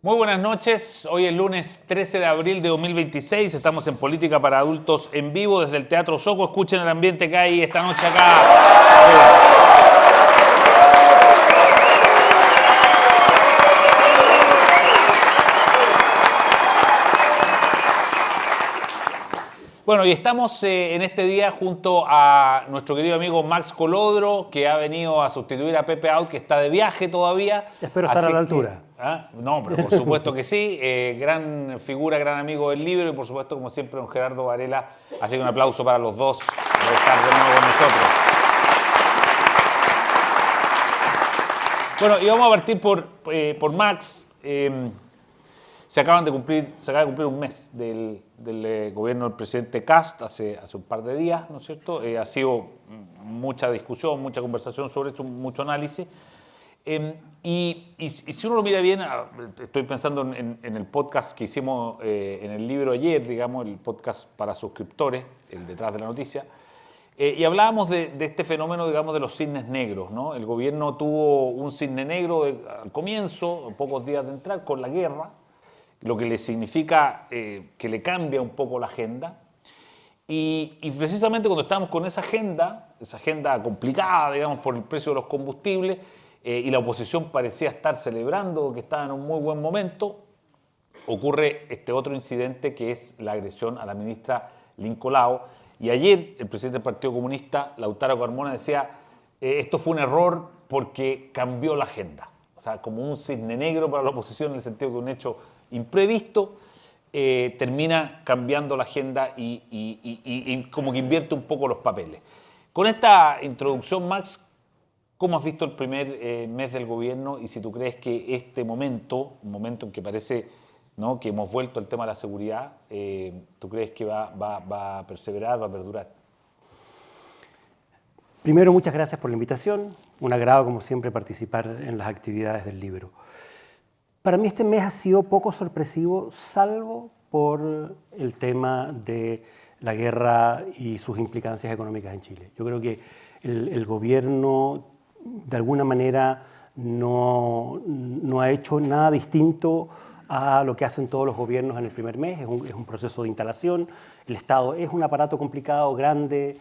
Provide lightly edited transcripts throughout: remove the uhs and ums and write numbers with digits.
Muy buenas noches, hoy es lunes 13 de abril de 2026, estamos en Política para Adultos en vivo desde el Teatro Soco. Escuchen el ambiente que hay esta noche acá. Bueno, y estamos en este día junto a nuestro querido amigo Max Colodro, que ha venido a sustituir a Pepe Out, que está de viaje todavía. Espero estar a la altura. No, pero por supuesto que sí. Gran figura, gran amigo del libro y por supuesto, como siempre, don Gerardo Varela. Así que un aplauso para los dos por estar de nuevo con nosotros. Bueno, y vamos a partir por Max. Se acaba de cumplir un mes del gobierno del presidente Kast hace un par de días, ¿no es cierto? Ha sido mucha discusión, mucha conversación sobre esto, mucho análisis. Y si uno lo mira bien, estoy pensando en el podcast que hicimos en el libro ayer, digamos, el podcast para suscriptores, el detrás de la noticia, y hablábamos de este fenómeno, digamos, de los cisnes negros, ¿no? El gobierno tuvo un cisne negro al comienzo, pocos días de entrar, con la guerra, lo que le significa que le cambia un poco la agenda. Y precisamente cuando estábamos con esa agenda complicada, digamos, por el precio de los combustibles, y la oposición parecía estar celebrando que estaba en un muy buen momento, ocurre este otro incidente que es la agresión a la ministra Lincoln Lao. Y ayer el presidente del Partido Comunista, Lautaro Carmona, decía esto fue un error porque cambió la agenda. O sea, como un cisne negro para la oposición en el sentido que un hecho imprevisto termina cambiando la agenda y como que invierte un poco los papeles. Con esta introducción, Max, ¿cómo has visto el primer mes del gobierno y si tú crees que este momento, un momento en que parece, ¿no?, que hemos vuelto al tema de la seguridad, tú crees que va a perseverar, va a perdurar? Primero, muchas gracias por la invitación. Un agrado, como siempre, participar en las actividades del libro. Para mí este mes ha sido poco sorpresivo, salvo por el tema de la guerra y sus implicancias económicas en Chile. Yo creo que el gobierno, de alguna manera, no ha hecho nada distinto a lo que hacen todos los gobiernos en el primer mes. Es un proceso de instalación. El Estado es un aparato complicado, grande,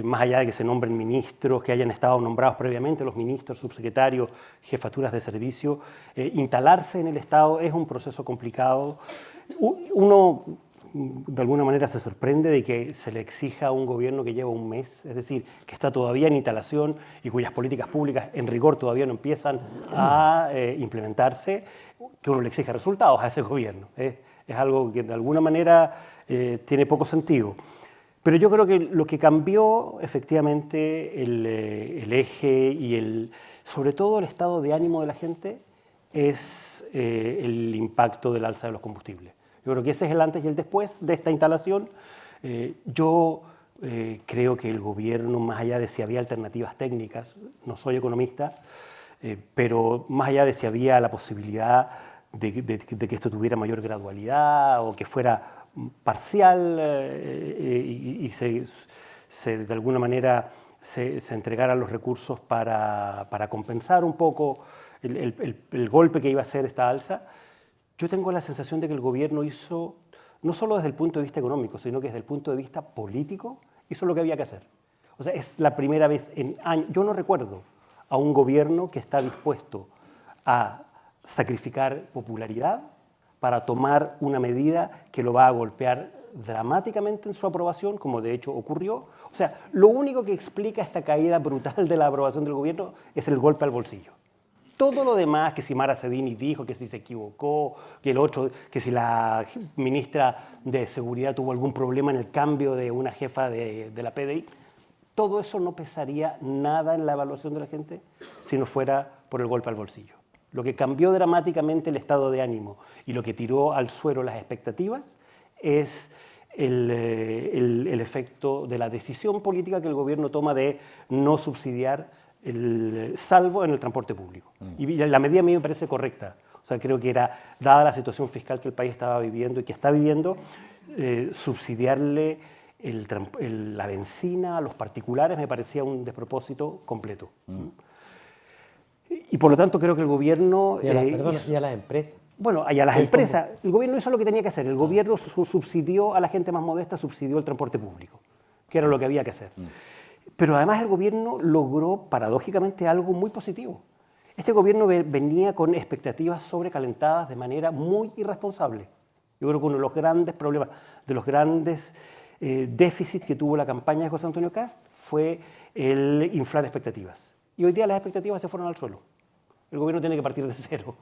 más allá de que se nombren ministros, que hayan estado nombrados previamente, los ministros, subsecretarios, jefaturas de servicio. Instalarse en el Estado es un proceso complicado. Uno, de alguna manera, se sorprende de que se le exija a un gobierno que lleva un mes, es decir, que está todavía en instalación y cuyas políticas públicas, en rigor, todavía no empiezan a implementarse, que uno le exija resultados a ese gobierno. Es algo que, de alguna manera, tiene poco sentido. Pero yo creo que lo que cambió efectivamente el eje y sobre todo el estado de ánimo de la gente es el impacto del alza de los combustibles. Yo creo que ese es el antes y el después de esta instalación. Yo creo que el gobierno, más allá de si había alternativas técnicas, no soy economista, pero más allá de si había la posibilidad de que esto tuviera mayor gradualidad o que fuera parcial y de alguna manera se entregaran los recursos para compensar un poco el golpe que iba a ser esta alza, yo tengo la sensación de que el gobierno hizo, no solo desde el punto de vista económico, sino que desde el punto de vista político, hizo lo que había que hacer. O sea, es la primera vez en años, yo no recuerdo a un gobierno que está dispuesto a sacrificar popularidad para tomar una medida que lo va a golpear dramáticamente en su aprobación, como de hecho ocurrió. O sea, lo único que explica esta caída brutal de la aprobación del gobierno es el golpe al bolsillo. Todo lo demás, que si Mara Cedini dijo, que si se equivocó, que el otro, que si la ministra de Seguridad tuvo algún problema en el cambio de una jefa de la PDI, todo eso no pesaría nada en la evaluación de la gente si no fuera por el golpe al bolsillo. Lo que cambió dramáticamente el estado de ánimo y lo que tiró al suelo las expectativas es el efecto de la decisión política que el gobierno toma de no subsidiar el salvo en el transporte público. Y la medida a mí me parece correcta. O sea, creo que era, dada la situación fiscal que el país estaba viviendo y que está viviendo, subsidiarle la benzina a los particulares me parecía un despropósito completo. Y por lo tanto creo que el gobierno... Y a las empresas. Bueno, y a las empresas, el gobierno hizo lo que tenía que hacer. El gobierno subsidió a la gente más modesta, subsidió el transporte público, que era lo que había que hacer. Pero además el gobierno logró, paradójicamente, algo muy positivo. Este gobierno venía con expectativas sobrecalentadas de manera muy irresponsable. Yo creo que uno de los grandes problemas, de los grandes déficits que tuvo la campaña de José Antonio Kast fue el inflar expectativas. Y hoy día las expectativas se fueron al suelo. El gobierno tiene que partir de cero.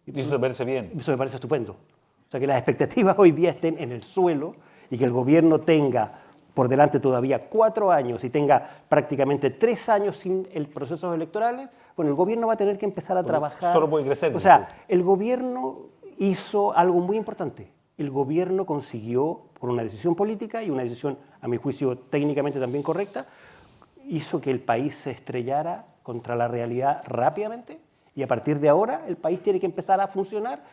¿Y eso te parece bien? Eso me parece estupendo. O sea, que las expectativas hoy día estén en el suelo y que el gobierno tenga por delante todavía 4 años y tenga prácticamente 3 años sin el procesos electorales, bueno, el gobierno va a tener que empezar a trabajar. Solo puede crecer. O sea, el gobierno hizo algo muy importante. El gobierno consiguió, por una decisión política y una decisión, a mi juicio, técnicamente también correcta, hizo que el país se estrellara contra la realidad rápidamente y a partir de ahora el país tiene que empezar a funcionar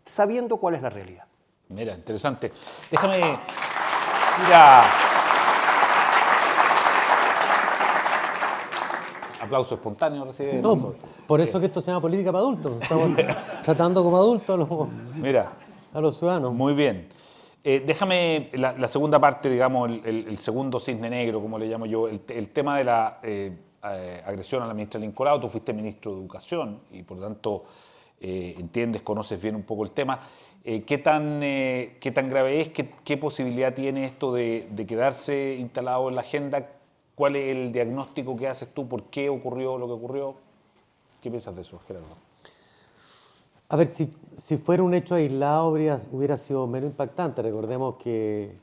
sabiendo cuál es la realidad. Mira, interesante. Déjame... Mira... Aplauso espontáneo recibe. No, por eso que esto se llama política para adultos. Estamos tratando como adultos Mira, a los ciudadanos. muy bien. Déjame la segunda parte, digamos, el segundo cisne negro, como le llamo yo, el tema de la agresión a la ministra Lincolao. Tú fuiste ministro de Educación y, por tanto, entiendes, conoces bien un poco el tema. ¿Qué tan grave es? ¿Qué posibilidad tiene esto de quedarse instalado en la agenda? ¿Cuál es el diagnóstico que haces tú? ¿Por qué ocurrió lo que ocurrió? ¿Qué piensas de eso, Gerardo? A ver, si fuera un hecho aislado hubiera sido menos impactante. Recordemos que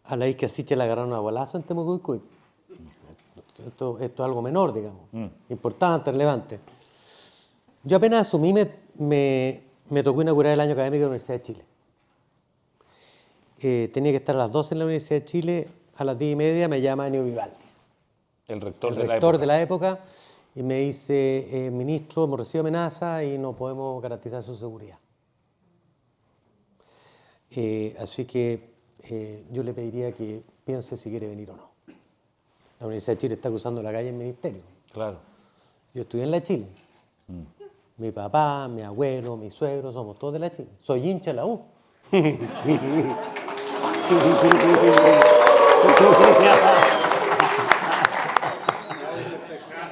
a la Isquia Sichel la agarraron a balazo en Temucuicui. Esto es algo menor, digamos. Importante, relevante. Yo apenas asumí, me tocó inaugurar el año académico de la Universidad de Chile. Tenía que estar a las 12 en la Universidad de Chile, a las 10:30 me llama Ennio Vivaldi. El rector de la época, y me dice, ministro, hemos recibido amenaza y no podemos garantizar su seguridad. Así que yo le pediría que piense si quiere venir o no. La Universidad de Chile está cruzando la calle en Ministerio. Claro. Yo estudié en la Chile. Mi papá, mi abuelo, mi suegro, somos todos de la Chile. Soy hincha de la U.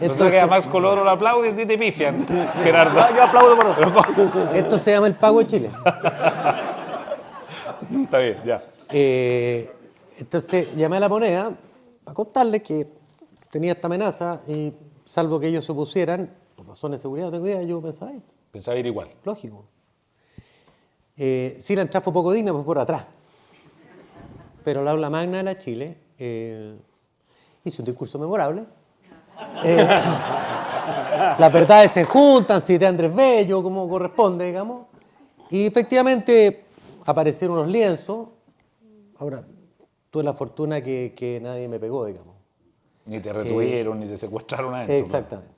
Entonces queda más color o lo aplauden y te pifian, Gerardo. Yo aplaudo por otro. Esto se llama el pago de Chile. Está bien, ya. Entonces llamé a la moneda para contarles que tenía esta amenaza y salvo que ellos se opusieran, por razones de seguridad, no tengo idea, yo pensaba, Pensaba ir igual. lógico. Sí, la entrada fue poco digna, fue por atrás. Pero la aula magna de la Chile hizo un discurso memorable. Las verdades se juntan, cité a Andrés Bello, como corresponde, digamos. Y efectivamente aparecieron unos lienzos. Ahora, tuve la fortuna que nadie me pegó, digamos. Ni te retuvieron, ni te secuestraron adentro. Exactamente.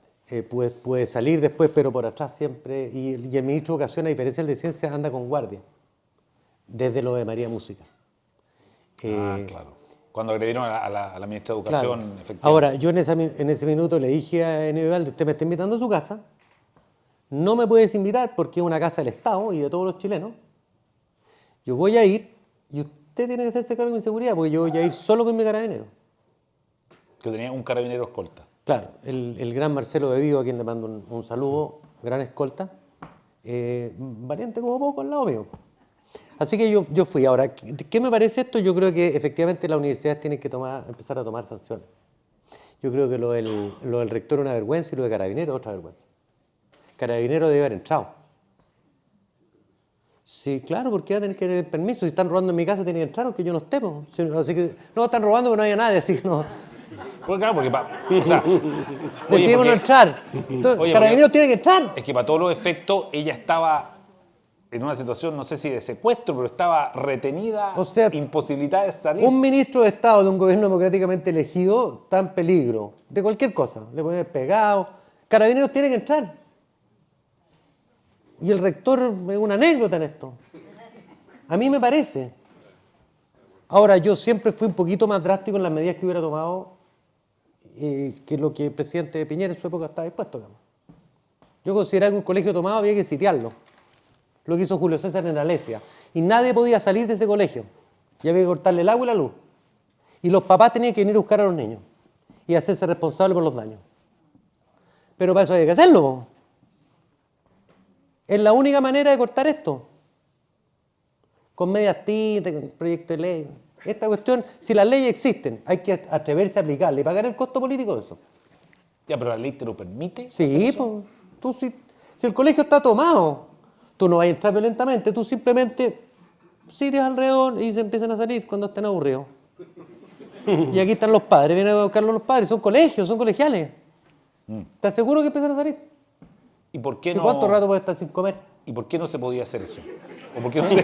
Pude salir después, pero por atrás siempre. Y el ministro de Educación, a diferencia del de Ciencias, anda con guardia. Desde lo de María Música. Claro. Cuando agredieron a la ministra de Educación, Claro. efectivamente. Ahora, yo en ese minuto le dije a Ennio Vivaldi, usted me está invitando a su casa, no me puedes invitar porque es una casa del Estado y de todos los chilenos. Yo voy a ir y usted tiene que hacerse cargo de mi seguridad porque yo voy a ir solo con mi carabinero. Que tenía un carabinero escolta. Claro, el gran Marcelo de Vigo, a quien le mando un saludo, gran escolta, valiente como poco al lado mío. Así que yo fui. Ahora, ¿qué me parece esto? Yo creo que efectivamente las universidades tienen que empezar a tomar sanciones. Yo creo que lo del rector es una vergüenza y lo de Carabinero es otra vergüenza. Carabinero debe haber entrado. Sí, claro, porque va a tener que tener permiso. Si están robando en mi casa, tienen que entrar, aunque yo no esté. Así que no están robando, pero no haya nadie, así que no. Pues claro, porque o sea, Decidimos no entrar. Entonces, Carabineros tiene que entrar. Es que para todos los efectos, ella estaba en una situación, no sé si de secuestro, pero estaba retenida, O sea, imposibilitada de salir. Un ministro de Estado de un gobierno democráticamente elegido está en peligro de cualquier cosa. Le pueden haber pegado. Carabineros tiene que entrar. Y el rector es una anécdota en esto. A mí me parece. Ahora, yo siempre fui un poquito más drástico en las medidas que hubiera tomado que lo que el presidente Piñera en su época estaba dispuesto. Digamos. Yo consideraba que un colegio tomado había que sitiarlo. lo que hizo Julio César en Alesia. Y nadie podía salir de ese colegio. Y había que cortarle el agua y la luz. Y los papás tenían que venir a buscar a los niños y hacerse responsables por los daños. Pero para eso hay que hacerlo, po. Es la única manera de cortar esto. Con medias tintas, con proyecto de ley. Esta cuestión, si las leyes existen, hay que atreverse a aplicarla y pagar el costo político de eso. Ya, pero la ley te lo permite. Sí, pues. Tú, si el colegio está tomado, tú no vas a entrar violentamente, tú simplemente sitias alrededor y se empiezan a salir cuando estén aburridos. Y aquí están los padres, vienen a buscarlos los padres, son colegios, son colegiales. ¿Estás seguro que empiezan a salir? ¿Y por qué ¿Sí, no? ¿Cuánto rato puede estar sin comer? ¿Y por qué no se podía hacer eso? ¿O por qué no se...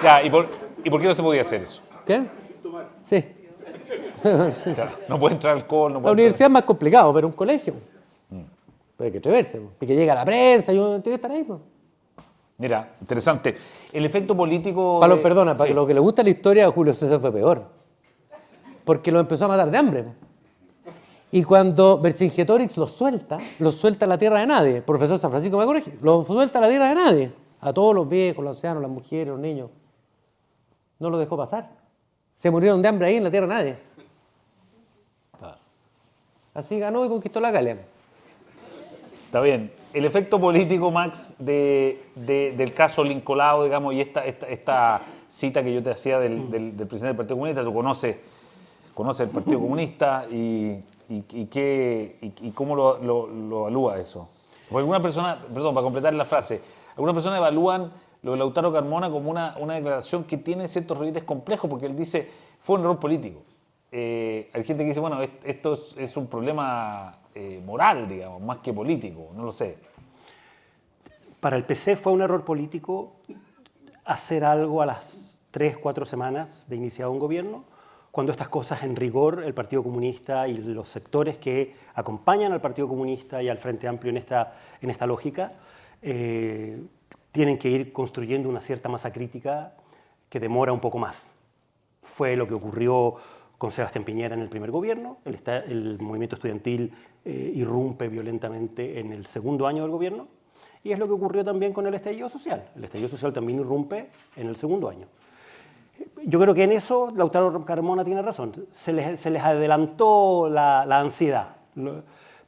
Ya, ¿y por qué no se podía hacer eso? ¿Qué? Sí. O sea, no puede entrar alcohol, no La puede universidad es más complicado, pero un colegio. Pero hay que atreverse. Y que llega la prensa y uno tiene que estar ahí. Pues. Mira, interesante. El efecto político... Perdona, para sí. lo que le gusta la historia de Julio César fue peor. Porque lo empezó a matar de hambre. Y cuando Vercingetorix los suelta a la tierra de nadie. Profesor San Francisco me corrige. Los suelta a la tierra de nadie. A todos los viejos, los ancianos, las mujeres, los niños. No los dejó pasar. Se murieron de hambre ahí en la tierra de nadie. Claro. Así ganó y conquistó la Galia. Está bien. El efecto político, Max, del caso Lincolao, digamos, y esta cita que yo te hacía del presidente del Partido Comunista, tú conoces el Partido Comunista y cómo lo evalúa eso. Porque alguna persona, perdón, para completar la frase, algunas personas evalúan lo de Lautaro Carmona como una declaración que tiene ciertos revites complejos, porque él dice, fue un error político. Hay gente que dice, bueno, esto es un problema moral, digamos, más que político, no lo sé. Para el PC fue un error político hacer algo a las 3-4 semanas de iniciado un gobierno, cuando estas cosas en rigor el Partido Comunista y los sectores que acompañan al Partido Comunista y al Frente Amplio en esta lógica tienen que ir construyendo una cierta masa crítica que demora un poco más. Fue lo que ocurrió con Sebastián Piñera en el primer gobierno. El movimiento estudiantil irrumpe violentamente en el segundo año del gobierno, y es lo que ocurrió también con el estallido social. El estallido social también irrumpe en el segundo año. Yo creo que en eso Lautaro Carmona tiene razón. Se les adelantó la ansiedad,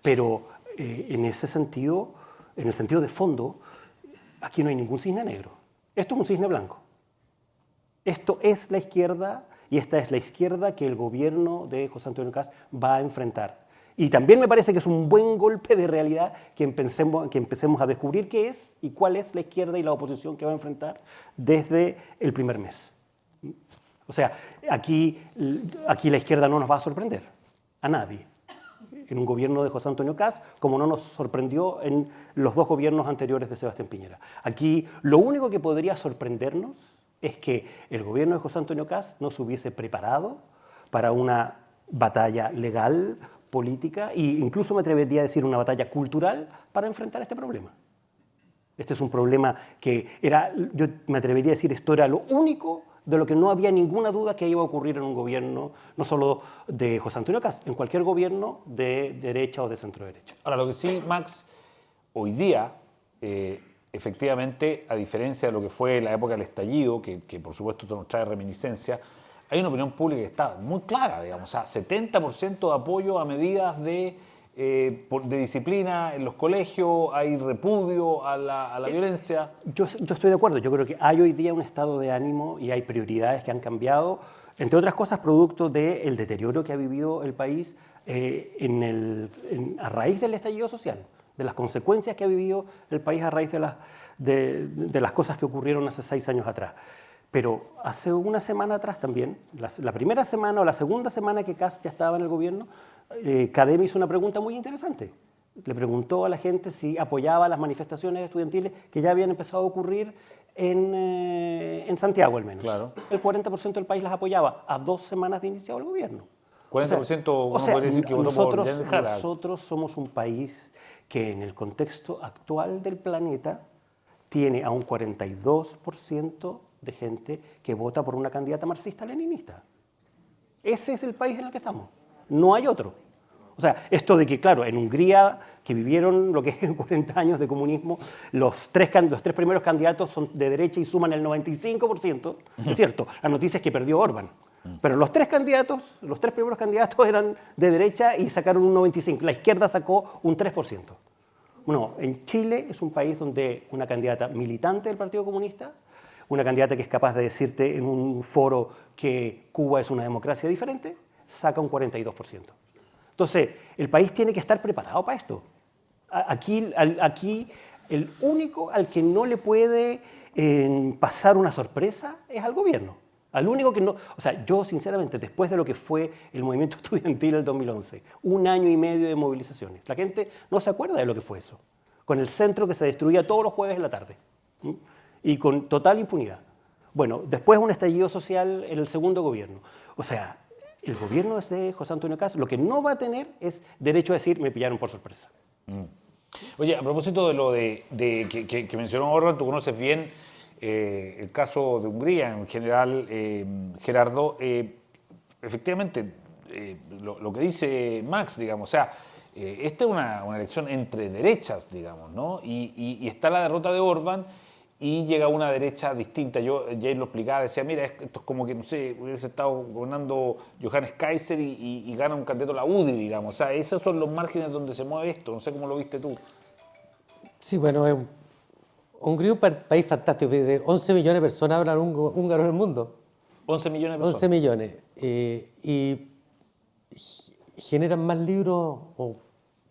pero en ese sentido, en el sentido de fondo, aquí no hay ningún cisne negro. Esto es un cisne blanco. Esto es la izquierda, y esta es la izquierda que el gobierno de José Antonio Kast va a enfrentar. Y también me parece que es un buen golpe de realidad que empecemos a descubrir qué es y cuál es la izquierda y la oposición que va a enfrentar desde el primer mes. O sea, aquí la izquierda no nos va a sorprender, a nadie, en un gobierno de José Antonio Kast, como no nos sorprendió en los dos gobiernos anteriores de Sebastián Piñera. Aquí lo único que podría sorprendernos es que el gobierno de José Antonio Kast no se hubiese preparado para una batalla legal, política, e incluso me atrevería a decir una batalla cultural para enfrentar este problema. Este es un problema que yo me atrevería a decir, esto era lo único de lo que no había ninguna duda que iba a ocurrir en un gobierno, no solo de José Antonio Kast, en cualquier gobierno de derecha o de centro derecha. Ahora, lo que sí, Max, hoy día, efectivamente, a diferencia de lo que fue la época del estallido, que por supuesto esto nos trae reminiscencia, hay una opinión pública que está muy clara, digamos, o sea, 70% de apoyo a medidas de disciplina en los colegios, hay repudio a la violencia. Yo estoy de acuerdo, yo creo que hay hoy día un estado de ánimo y hay prioridades que han cambiado, entre otras cosas producto del deterioro que ha vivido el país a raíz del estallido social, de las consecuencias que ha vivido el país a raíz de las cosas que ocurrieron hace 6 años atrás. Pero hace una semana atrás también, la primera semana o la segunda semana que Kast ya estaba en el gobierno, Kademi hizo una pregunta muy interesante. Le preguntó a la gente si apoyaba las manifestaciones estudiantiles que ya habían empezado a ocurrir en Santiago al menos. Claro. El 40% del país las apoyaba a 2 semanas de iniciado el gobierno. 40% uno podría decir que votó por Janet Jara. Nosotros somos un país que en el contexto actual del planeta tiene a un 42% de gente que vota por una candidata marxista-leninista. Ese es el país en el que estamos. No hay otro. O sea, esto de que, claro, en Hungría, que vivieron lo que es 40 años de comunismo, los tres primeros candidatos son de derecha y suman el 95%. Es cierto, la noticia es que perdió Orbán. Pero los tres primeros candidatos eran de derecha y sacaron un 95%. La izquierda sacó un 3%. Bueno, en Chile es un país donde una candidata militante del Partido Comunista, una candidata que es capaz de decirte en un foro que Cuba es una democracia diferente, saca un 42%. Entonces, el país tiene que estar preparado para esto. Aquí el único al que no le puede pasar una sorpresa es al gobierno. Al único que no... O sea, yo sinceramente, después de lo que fue el movimiento estudiantil del 2011, 1 año y medio de movilizaciones, la gente no se acuerda de lo que fue eso. Con el centro que se destruía todos los jueves en la tarde. ¿Sí? Y con total impunidad. Bueno, después un estallido social en el segundo gobierno. O sea, el gobierno es de José Antonio Kast, lo que no va a tener es derecho a decir, me pillaron por sorpresa. Oye, a propósito de lo que mencionó Orban, tú conoces bien el caso de Hungría en general, Gerardo. Efectivamente, lo que dice Max, digamos, o sea, esta es una elección entre derechas, digamos, ¿no? Y está la derrota de Orban y llega una derecha distinta. Yo ya lo explicaba, decía, mira, esto es como que, no sé, hubiese estado gobernando Johannes Kaiser y gana un candidato a la UDI, digamos. O sea, esos son los márgenes donde se mueve esto. No sé cómo lo viste tú. Sí, bueno, Hungría es un país fantástico. De 11 millones de personas hablan húngaro en el mundo. 11 millones de personas. 11 millones. Y generan más libros o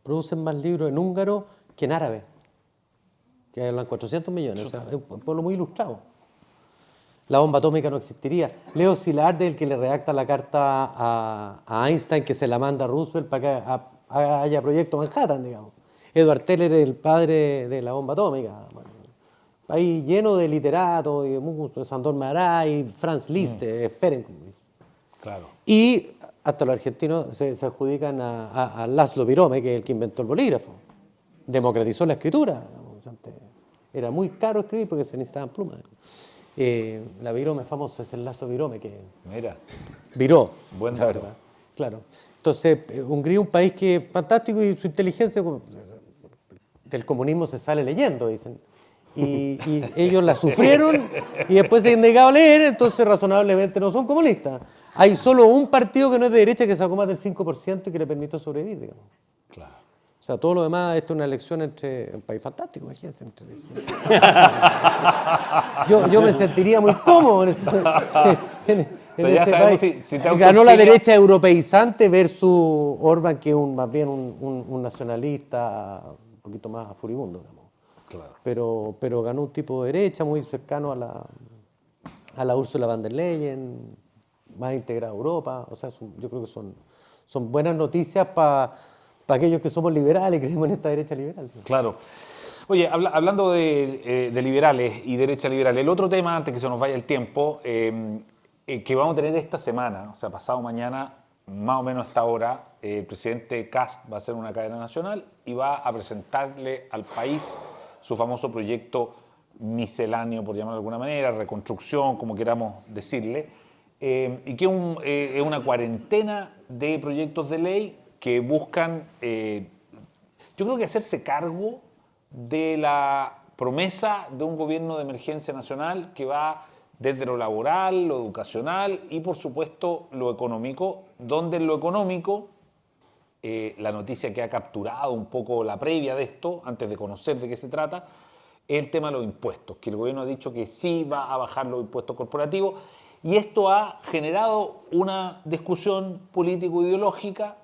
producen más libros en húngaro que en árabe, que hablan 400 millones. O sea, es un pueblo muy ilustrado. La bomba atómica no existiría. Leo Szilard es el que le redacta la carta a Einstein, que se la manda a Roosevelt para que haya proyecto Manhattan, digamos. Edward Teller es el padre de la bomba atómica. Bueno, país lleno de literatos, y Sandor Maray, Franz Liszt, Ferenc. Claro. Y hasta los argentinos se adjudican a Laszlo Birome, que es el que inventó el bolígrafo. Democratizó la escritura. Antes era muy caro escribir porque se necesitaban plumas. La Birome famosa es el Laszlo Birome, que Mira. viró. Buen la dato. verdad. Claro. Entonces, Hungría es un país que es fantástico y su inteligencia del comunismo se sale leyendo, dicen. Y ellos la sufrieron y después se han negado a leer, entonces razonablemente no son comunistas. Hay solo un partido que no es de derecha que sacó más del 5% y que le permitió sobrevivir, digamos. Claro. O sea, todo lo demás, esto es una elección entre un país fantástico, imagínense. Yo me sentiría muy cómodo en ese país. Si te ganó la autoexilia. derecha europeizante versus Orban, que es más bien un nacionalista un poquito más furibundo, digamos. Claro. Pero ganó un tipo de derecha muy cercano a la Ursula von der Leyen, más integrada a Europa. O sea, yo creo que son buenas noticias para aquellos que somos liberales y creemos en esta derecha liberal. Claro. Oye, hablando de liberales y derecha liberal, el otro tema, antes que se nos vaya el tiempo, que vamos a tener esta semana, o sea, pasado mañana, más o menos a esta hora, el presidente Kast va a hacer una cadena nacional y va a presentarle al país su famoso proyecto misceláneo, por llamarlo de alguna manera, reconstrucción, como queramos decirle, y que es una cuarentena de proyectos de ley que buscan, yo creo que hacerse cargo de la promesa de un gobierno de emergencia nacional que va desde lo laboral, lo educacional y, por supuesto, lo económico, donde en lo económico, la noticia que ha capturado un poco la previa de esto, antes de conocer de qué se trata, es el tema de los impuestos, que el gobierno ha dicho que sí va a bajar los impuestos corporativos, y esto ha generado una discusión político-ideológica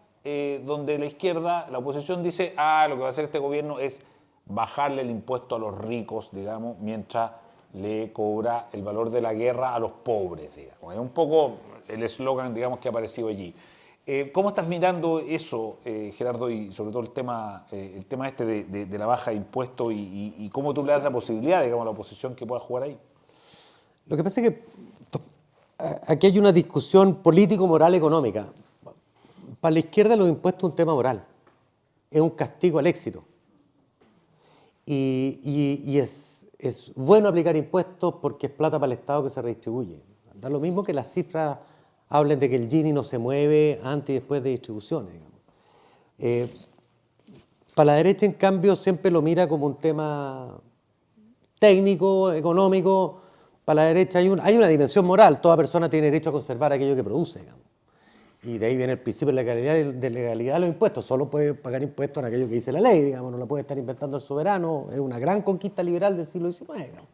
donde la izquierda, la oposición dice, lo que va a hacer este gobierno es bajarle el impuesto a los ricos, digamos, mientras le cobra el valor de la guerra a los pobres, digamos. Es un poco el eslogan, digamos, que ha aparecido allí. ¿Cómo estás mirando eso, Gerardo, y sobre todo el tema este de la baja de impuestos y cómo tú le das la posibilidad, digamos, a la oposición que pueda jugar ahí? Lo que pasa es que aquí hay una discusión político-moral económica. Para la izquierda los impuestos es un tema moral, es un castigo al éxito. Y es bueno aplicar impuestos porque es plata para el Estado que se redistribuye. Da lo mismo que las cifras hablen de que el Gini no se mueve antes y después de distribuciones, digamos. Para la derecha, en cambio, siempre lo mira como un tema técnico, económico. Para la derecha hay una dimensión moral. Toda persona tiene derecho a conservar aquello que produce, digamos. Y de ahí viene el principio de legalidad de los impuestos. Solo puede pagar impuestos en aquello que dice la ley, digamos. No lo puede estar inventando el soberano. Es una gran conquista liberal del siglo XIX, digamos.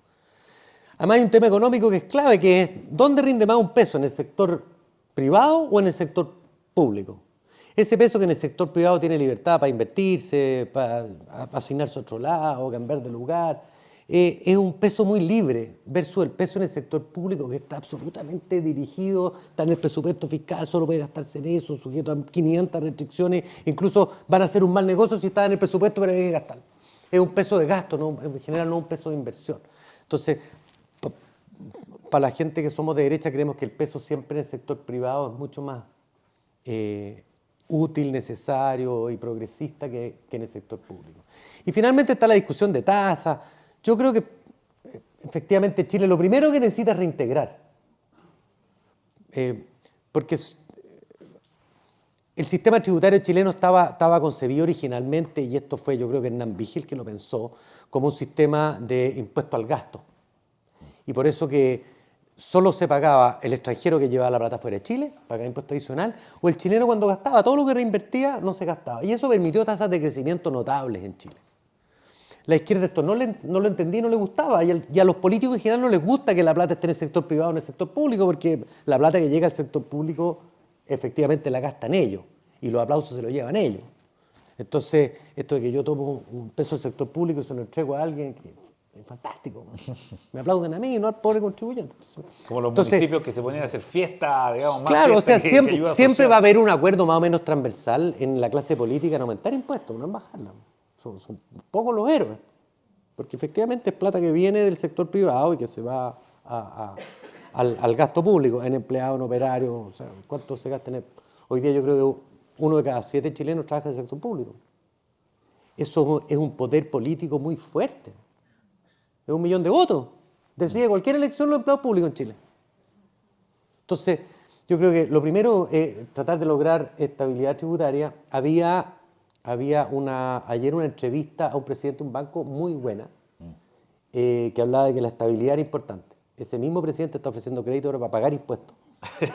Además hay un tema económico que es clave, que es ¿dónde rinde más un peso? ¿En el sector privado o en el sector público? Ese peso que en el sector privado tiene libertad para invertirse, para asignarse a otro lado, cambiar de lugar, es un peso muy libre versus el peso en el sector público que está absolutamente dirigido, está en el presupuesto fiscal, solo puede gastarse en eso, sujeto a 500 restricciones, incluso van a hacer un mal negocio si está en el presupuesto, pero hay que gastarlo. Es un peso de gasto, ¿no? En general no un peso de inversión. Entonces, para la gente que somos de derecha creemos que el peso siempre en el sector privado es mucho más útil, necesario y progresista que en el sector público. Y finalmente está la discusión de tasas. Yo creo que efectivamente Chile lo primero que necesita es reintegrar. Porque el sistema tributario chileno estaba concebido originalmente, y esto fue yo creo que Hernán Vigil que lo pensó, como un sistema de impuesto al gasto. Y por eso que solo se pagaba el extranjero que llevaba la plata fuera de Chile, pagaba impuesto adicional, o el chileno cuando gastaba, todo lo que reinvertía no se gastaba. Y eso permitió tasas de crecimiento notables en Chile. La izquierda esto no lo entendía y no le gustaba, y a los políticos en general no les gusta que la plata esté en el sector privado o en el sector público, porque la plata que llega al sector público efectivamente la gastan ellos, y los aplausos se los llevan ellos. Entonces, esto de que yo tomo un peso del sector público y se lo entrego a alguien, que es fantástico. Me aplauden a mí y no al pobre contribuyente. Como los municipios que se ponían a hacer fiesta, digamos, más claro, fiesta o sea, que siempre va a haber un acuerdo más o menos transversal en la clase política en aumentar impuestos, no en bajarla. Son pocos los héroes, porque efectivamente es plata que viene del sector privado y que se va al gasto público, en empleados, en operarios, o sea, ¿cuánto se gasta en el... Hoy día yo creo que 1 de cada 7 chilenos trabaja en el sector público. Eso es un poder político muy fuerte. Es 1 millón de votos. Decide cualquier elección los empleados públicos en Chile. Entonces, yo creo que lo primero es tratar de lograr estabilidad tributaria. Había ayer una entrevista a un presidente de un banco muy buena que hablaba de que la estabilidad era importante. Ese mismo presidente está ofreciendo crédito ahora para pagar impuestos.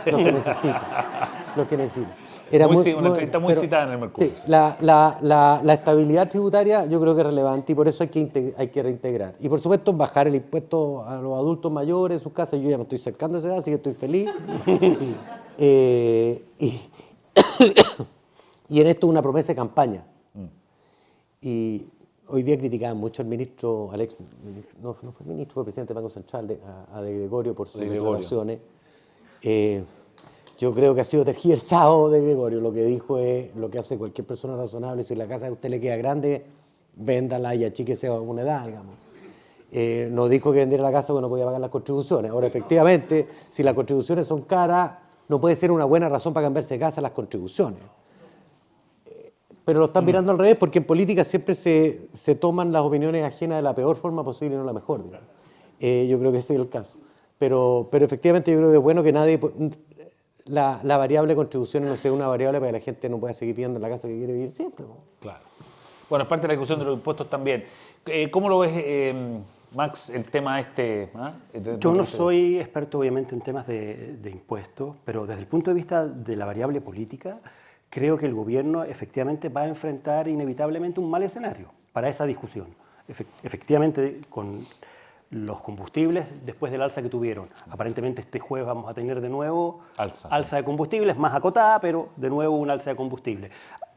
Los que necesita. Los que necesita. Era una entrevista muy citada en el Mercurio. Sí, la estabilidad tributaria yo creo que es relevante y por eso hay que reintegrar. Y por supuesto bajar el impuesto a los adultos mayores en sus casas. Yo ya me estoy acercando a esa edad, así que estoy feliz. Y en esto una promesa de campaña. Y hoy día criticaban mucho al ministro, no fue ministro, fue presidente del Banco Central, a De Gregorio por sus declaraciones. Yo creo que ha sido tergiversado De Gregorio. Lo que dijo es lo que hace cualquier persona razonable. Si la casa de usted le queda grande, véndala y achíquese a alguna edad, digamos. No dijo que vendiera la casa porque no podía pagar las contribuciones. Ahora, efectivamente, si las contribuciones son caras, no puede ser una buena razón para cambiarse de casa las contribuciones. Pero lo están mirando al revés porque en política siempre se toman las opiniones ajenas de la peor forma posible y no la mejor. Yo creo que ese es el caso. Pero efectivamente yo creo que es bueno que nadie... La variable de contribuciones no sea una variable para que la gente no pueda seguir viviendo en la casa que quiere vivir siempre. Claro. Bueno, es parte de la discusión de los impuestos también. ¿Cómo lo ves, Max, el tema este? Yo no soy experto obviamente en temas de impuestos, pero desde el punto de vista de la variable política, creo que el gobierno efectivamente va a enfrentar inevitablemente un mal escenario para esa discusión. Efectivamente, con los combustibles, después del alza que tuvieron, aparentemente este jueves vamos a tener de nuevo alza de combustibles, más acotada, pero de nuevo un alza de combustible.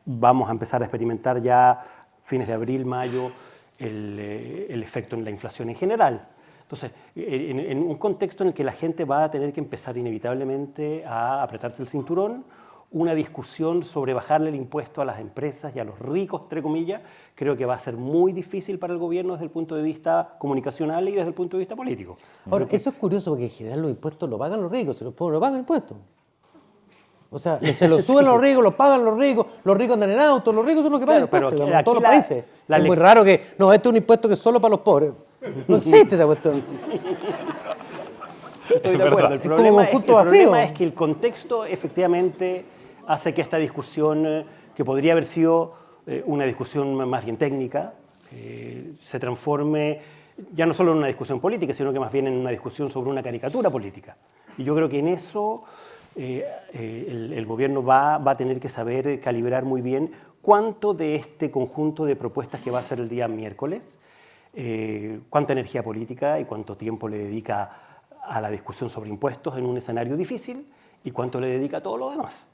Vamos a empezar a experimentar ya fines de abril, mayo, el efecto en la inflación en general. Entonces, en un contexto en el que la gente va a tener que empezar inevitablemente a apretarse el cinturón, una discusión sobre bajarle el impuesto a las empresas y a los ricos, entre comillas, creo que va a ser muy difícil para el gobierno desde el punto de vista comunicacional y desde el punto de vista político. Ahora, eso es curioso porque en general los impuestos los pagan los ricos, si los pobres no pagan impuestos. O sea, se los suben los ricos, los pagan los ricos andan en auto, los ricos son los que pagan impuestos, en todos los países. Es muy raro que, no, este es un impuesto que es solo para los pobres. No existe esa cuestión. Estoy de acuerdo. El problema es que el contexto efectivamente hace que esta discusión que podría haber sido una discusión más bien técnica, se transforme ya no solo en una discusión política, sino que más bien en una discusión sobre una caricatura política. Y yo creo que en eso el gobierno va a tener que saber calibrar muy bien cuánto de este conjunto de propuestas que va a hacer el día miércoles, cuánta energía política y cuánto tiempo le dedica a la discusión sobre impuestos en un escenario difícil y cuánto le dedica a todo lo demás.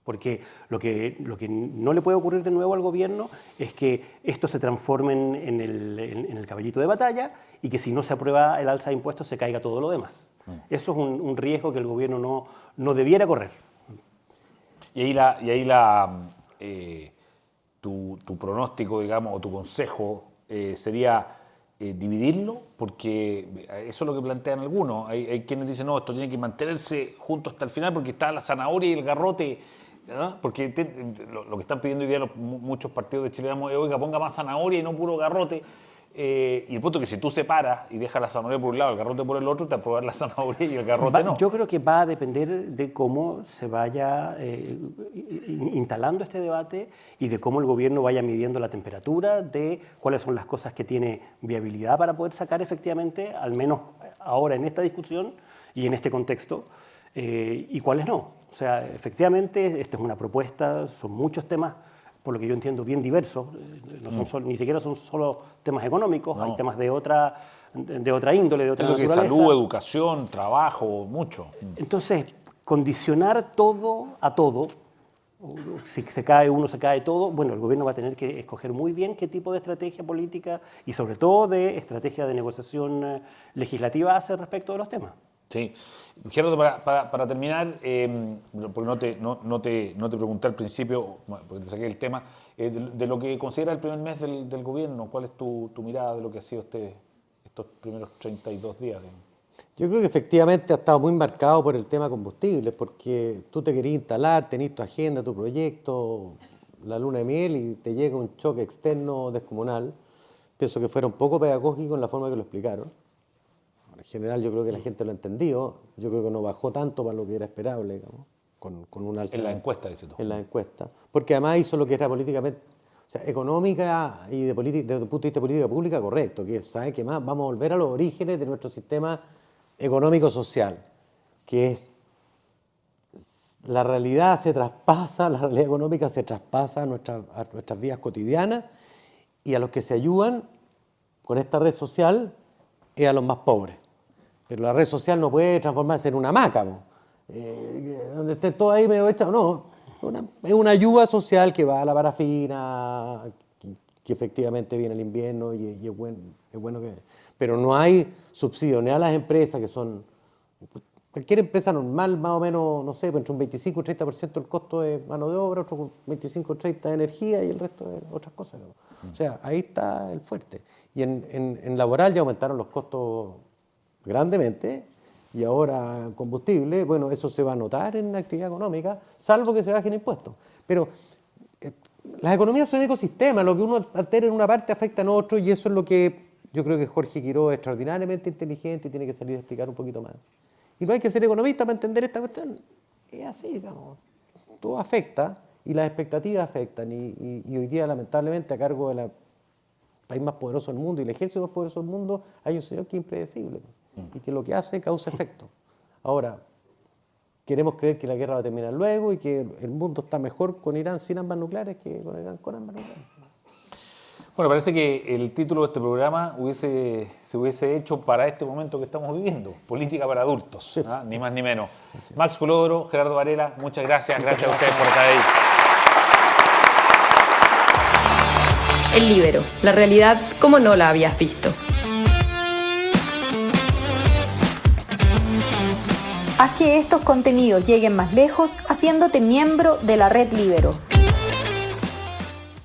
Porque lo que no le puede ocurrir de nuevo al gobierno es que esto se transforme en el caballito de batalla y que si no se aprueba el alza de impuestos se caiga todo lo demás. Eso es un riesgo que el gobierno no debiera correr. Y tu pronóstico, digamos, o tu consejo sería dividirlo, porque eso es lo que plantean algunos. Hay quienes dicen, no, esto tiene que mantenerse junto hasta el final porque está la zanahoria y el garrote. ¿No? Porque lo que están pidiendo hoy día muchos partidos de Chile es, oiga, ponga más zanahoria y no puro garrote. Y el punto es que si tú separas y dejas la zanahoria por un lado, el garrote por el otro, te aprobar la zanahoria y el garrote no. Yo creo que va a depender de cómo se vaya instalando este debate y de cómo el gobierno vaya midiendo la temperatura, de cuáles son las cosas que tiene viabilidad para poder sacar efectivamente, al menos ahora en esta discusión y en este contexto, y cuáles no. O sea, efectivamente, esta es una propuesta, son muchos temas, por lo que yo entiendo, bien diversos, no son ni siquiera son solo temas económicos, hay temas de otra índole, de otra naturaleza. Salud, educación, trabajo, mucho. Entonces, condicionar todo a todo, si se cae uno, se cae todo, bueno, el gobierno va a tener que escoger muy bien qué tipo de estrategia política y sobre todo de estrategia de negociación legislativa hace respecto de los temas. Sí. Gerardo, para terminar, porque no te pregunté al principio, porque te saqué el tema, de lo que considera el primer mes del gobierno, ¿cuál es tu mirada de lo que ha sido estos primeros 32 días? Yo creo que efectivamente ha estado muy marcado por el tema combustibles, porque tú te querías instalar, tenés tu agenda, tu proyecto, la luna de miel y te llega un choque externo descomunal. Pienso que fueron poco pedagógicos en la forma que lo explicaron. En general yo creo que la gente lo ha entendido, yo creo que no bajó tanto para lo que era esperable, digamos, con un alza. En la encuesta, dices tú. En la encuesta, porque además hizo lo que era políticamente, o sea, económica y desde el punto de vista de política pública correcto, que es, ¿sabe qué más? Vamos a volver a los orígenes de nuestro sistema económico-social, que es la realidad se traspasa, la realidad económica se traspasa a nuestras vidas cotidianas y a los que se ayudan con esta red social es a los más pobres. Pero la red social no puede transformarse en una hamaca, donde esté todo ahí medio echado. No, es una ayuda social que va a la parafina, que efectivamente viene el invierno y es bueno que... Pero no hay subsidio ni a las empresas que son... Cualquier empresa normal, más o menos, no sé, entre un 25 y 30% del costo de mano de obra, otro 25 o 30% de energía y el resto de otras cosas. O sea, ahí está el fuerte. Y en laboral ya aumentaron los costos grandemente y ahora combustible, bueno, eso se va a notar en la actividad económica, salvo que se bajen impuestos. Pero las economías son ecosistemas, lo que uno altera en una parte afecta en otro y eso es lo que yo creo que Jorge Quiroga es extraordinariamente inteligente y tiene que salir a explicar un poquito más. Y no hay que ser economista para entender esta cuestión. Es así, digamos. Todo afecta y las expectativas afectan. Y hoy día, lamentablemente, a cargo del país más poderoso del mundo y el ejército más poderoso del mundo, hay un señor que es impredecible y que lo que hace causa efecto. Ahora, queremos creer que la guerra va a terminar luego y que el mundo está mejor con Irán sin armas nucleares que con Irán con armas nucleares. Bueno, parece que el título de este programa se hubiese hecho para este momento que estamos viviendo, política para adultos, sí. Ni más ni menos. Max Colodro, Gerardo Varela, muchas gracias. Gracias a ustedes por estar ahí. El Líbero, la realidad como no la habías visto. Haz que estos contenidos lleguen más lejos haciéndote miembro de la Red Líbero.